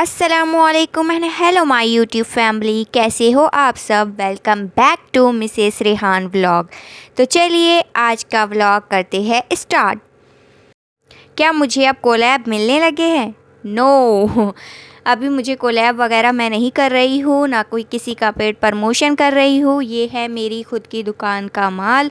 अस्सलामुअलैकुम and hello my YouTube family, कैसे हो आप सब। Welcome back to Mrs Rehan vlog. तो चलिए आज का व्लॉग करते हैं स्टार्ट। क्या मुझे अब कोलैब मिलने लगे हैं? नो अभी मुझे कोलैब वगैरह मैं नहीं कर रही हूँ, ना कोई किसी का पेड प्रमोशन कर रही हूँ। ये है मेरी खुद की दुकान का माल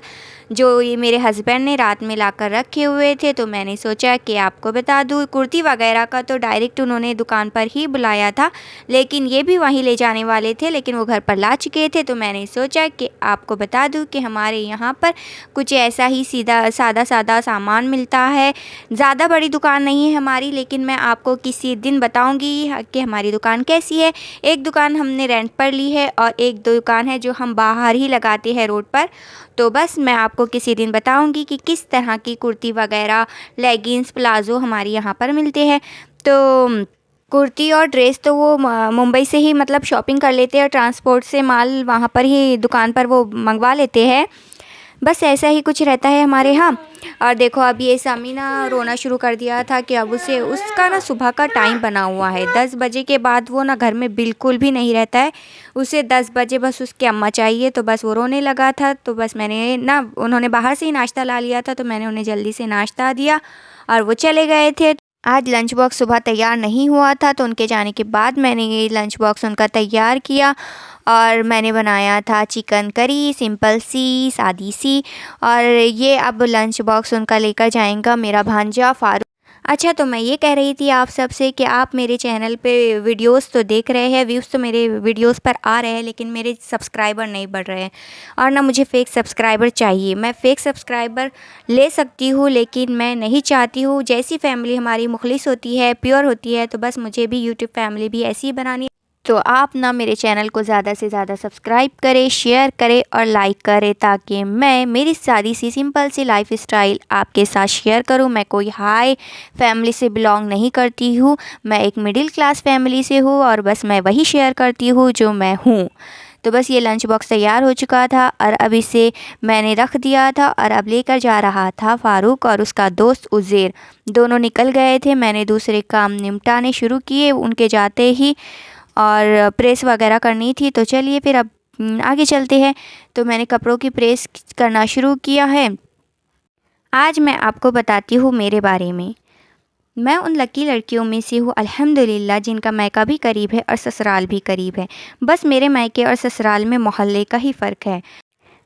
जो ये मेरे हस्बैंड ने रात में लाकर रखे हुए थे, तो मैंने सोचा कि आपको बता दूँ। कुर्ती वगैरह का तो डायरेक्ट उन्होंने दुकान पर ही बुलाया था, लेकिन ये भी वहीं ले जाने वाले थे, लेकिन वो घर पर ला चुके थे। तो मैंने सोचा कि आपको बता दूँ कि हमारे यहाँ पर कुछ ऐसा ही सादा सादा सामान मिलता है। ज़्यादा बड़ी दुकान नहीं है हमारी, लेकिन मैं आपको किसी दिन बताऊँगी कि हमारी दुकान कैसी है। एक दुकान हमने रेंट पर ली है और एक दुकान है जो हम बाहर ही लगाते हैं रोड पर। तो बस मैं आपको किसी दिन बताऊंगी कि किस तरह की कुर्ती वगैरह, लेगिंग्स, प्लाज़ो हमारे यहाँ पर मिलते हैं। तो कुर्ती और ड्रेस तो वो मुंबई से ही मतलब शॉपिंग कर लेते हैं, ट्रांसपोर्ट से माल वहाँ पर ही दुकान पर वो मंगवा लेते हैं। बस ऐसा ही कुछ रहता है हमारे यहाँ। और देखो अब ये सामी ना रोना शुरू कर दिया था कि अब उसका ना सुबह का टाइम बना हुआ है। 10 बजे के बाद वो ना घर में बिल्कुल भी नहीं रहता है। उसे 10 बजे बस उसके अम्मा चाहिए, तो बस वो रोने लगा था। तो बस मैंने ना, उन्होंने बाहर से ही नाश्ता ला लिया था, तो मैंने उन्हें जल्दी से नाश्ता दिया और वो चले गए थे। आज लंच बॉक्स सुबह तैयार नहीं हुआ था, तो उनके जाने के बाद मैंने ये लंच बॉक्स उनका तैयार किया और मैंने बनाया था चिकन करी, सिंपल सी, सादी सी। और ये अब लंच बॉक्स उनका लेकर जाएगा मेरा भांजा फारूक। अच्छा, तो मैं ये कह रही थी आप सबसे कि आप मेरे चैनल पे वीडियोस तो देख रहे हैं, व्यूज़ तो मेरे वीडियोस पर आ रहे हैं, लेकिन मेरे सब्सक्राइबर नहीं बढ़ रहे हैं। और ना मुझे फ़ेक सब्सक्राइबर चाहिए। मैं फ़ेक सब्सक्राइबर ले सकती हूँ, लेकिन मैं नहीं चाहती हूँ। जैसी फैमिली हमारी मुखलिस होती है, प्योर होती है, तो बस मुझे भी यूट्यूब फैमिली भी ऐसी ही बनानी है। तो आप ना मेरे चैनल को ज़्यादा से ज़्यादा सब्सक्राइब करें, शेयर करें और लाइक करें, ताकि मैं मेरी सादी सी सिंपल सी लाइफ स्टाइल आपके साथ शेयर करूं। मैं कोई हाई फैमिली से बिलोंग नहीं करती हूं, मैं एक मिडिल क्लास फैमिली से हूं और बस मैं वही शेयर करती हूं जो मैं हूं। तो बस ये लंच बॉक्स तैयार हो चुका था और अब इसे मैंने रख दिया था और अब लेकर जा रहा था फारूक और उसका दोस्त उज़ैर। दोनों निकल गए थे। मैंने दूसरे काम निपटाने शुरू किए उनके जाते ही, और प्रेस वगैरह करनी थी। तो चलिए फिर अब आगे चलते हैं। तो मैंने कपड़ों की प्रेस करना शुरू किया है। आज मैं आपको बताती हूँ मेरे बारे में। मैं उन लकी लड़कियों में से हूँ अल्हम्दुलिल्लाह जिनका मायका भी करीब है और ससुराल भी करीब है। बस मेरे मायके और ससुराल में मोहल्ले का ही फ़र्क है।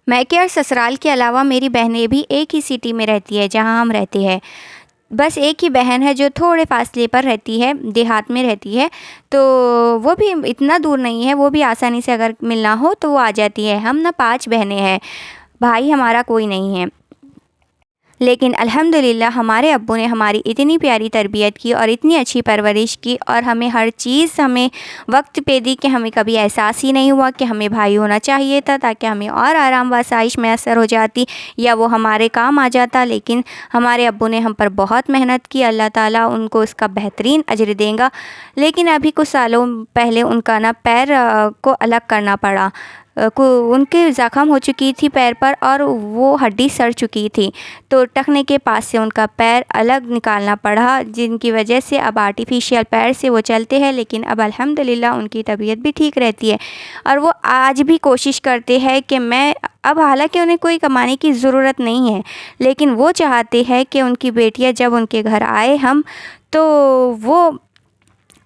मायके और ससुराल के अलावा मेरी बहनें भी एक ही सिटी में रहती है जहाँ हम रहते हैं। बस एक ही बहन है जो थोड़े फासले पर रहती है, देहात में रहती है। तो वो भी इतना दूर नहीं है, वो भी आसानी से अगर मिलना हो तो वो आ जाती है। हम ना 5 बहनें हैं, भाई हमारा कोई नहीं है। लेकिन अल्हम्दुलिल्लाह हमारे अब्बू ने हमारी इतनी प्यारी तरबियत की और इतनी अच्छी परवरिश की और हमें हर चीज़ हमें वक्त पे दी कि हमें कभी एहसास ही नहीं हुआ कि हमें भाई होना चाहिए था, ताकि हमें और आराम व आसाइश मैसर हो जाती या वो हमारे काम आ जाता। लेकिन हमारे अब्बू ने हम पर बहुत मेहनत की, अल्लाह ताला उनको उसका बेहतरीन अजर देगा। लेकिन अभी कुछ सालों पहले उनका ना पैर को अलग करना पड़ा। उनके ज़ख़म हो चुकी थी पैर पर और वो हड्डी सड़ चुकी थी, तो टखने के पास से उनका पैर अलग निकालना पड़ा, जिनकी वजह से अब आर्टिफिशियल पैर से वो चलते हैं। लेकिन अब अल्हम्दुलिल्लाह उनकी तबीयत भी ठीक रहती है और वो आज भी कोशिश करते हैं कि मैं अब, हालांकि उन्हें कोई कमाने की ज़रूरत नहीं है, लेकिन वो चाहते हैं कि उनकी बेटियां जब उनके घर आए हम, तो वो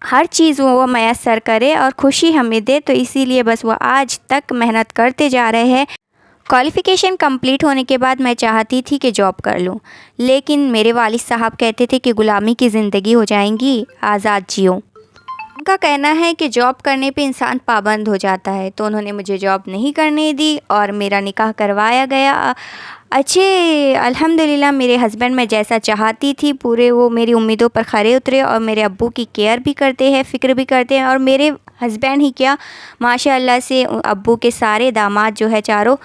हर चीज़ वो मैसर करे और खुशी हमें दे। तो इसीलिए बस वो आज तक मेहनत करते जा रहे हैं। क्वालिफ़िकेशन कंप्लीट होने के बाद मैं चाहती थी कि जॉब कर लूँ, लेकिन मेरे वालिद साहब कहते थे कि ग़ुलामी की ज़िंदगी हो जाएगी, आज़ाद जियो। उनका कहना है कि जॉब करने पे इंसान पाबंद हो जाता है, तो उन्होंने मुझे जॉब नहीं करने दी और मेरा निकाह करवाया गया। अच्छे अल्हम्दुलिल्लाह मेरे हस्बैंड मैं जैसा चाहती थी पूरे वो मेरी उम्मीदों पर खरे उतरे और मेरे अब्बू की केयर भी करते हैं, फ़िक्र भी करते हैं। और मेरे हस्बैंड ही क्या, माशाअल्लाह से अब्बू के सारे दामाद जो है, चारों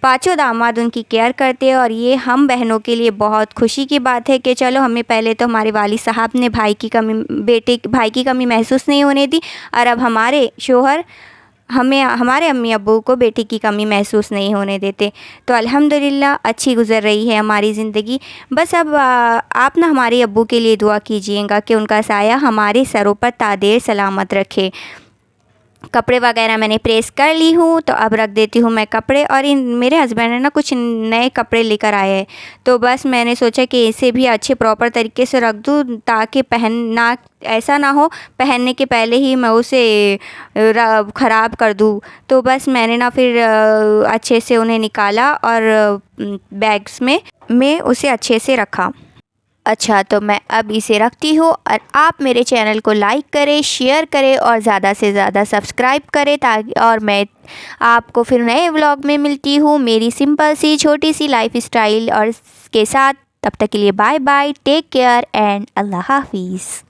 5 दामाद उनकी केयर करते हैं। और ये हम बहनों के लिए बहुत खुशी की बात है कि चलो, हमें पहले तो हमारे वालिद साहब ने भाई की कमी महसूस नहीं होने दी, और अब हमारे शोहर हमें हमारे अम्मी अब्बू को बेटी की कमी महसूस नहीं होने देते। तो अल्हम्दुलिल्लाह अच्छी गुज़र रही है हमारी ज़िंदगी। बस अब आप ना हमारे अब्बू के लिए दुआ कीजिएगा कि उनका साया हमारे सरों पर तादेर सलामत रखे। कपड़े वगैरह मैंने प्रेस कर ली हूँ, तो अब रख देती हूँ मैं कपड़े। और इन मेरे हस्बैंड ने ना कुछ नए कपड़े लेकर आए हैं, तो बस मैंने सोचा कि इसे भी अच्छे प्रॉपर तरीके से रख दूँ, ताकि पहनना ऐसा ना हो पहनने के पहले ही मैं उसे ख़राब कर दूँ। तो बस मैंने ना फिर अच्छे से उन्हें निकाला और बैग्स में उसे अच्छे से रखा। अच्छा, तो मैं अब इसे रखती हूँ और आप मेरे चैनल को लाइक करें, शेयर करें और ज़्यादा से ज़्यादा सब्सक्राइब करें, ताकि और मैं आपको फिर नए व्लॉग में मिलती हूँ मेरी सिंपल सी छोटी सी लाइफ स्टाइल और के साथ। तब तक के लिए bye bye, take care and अल्लाह हाफिज़।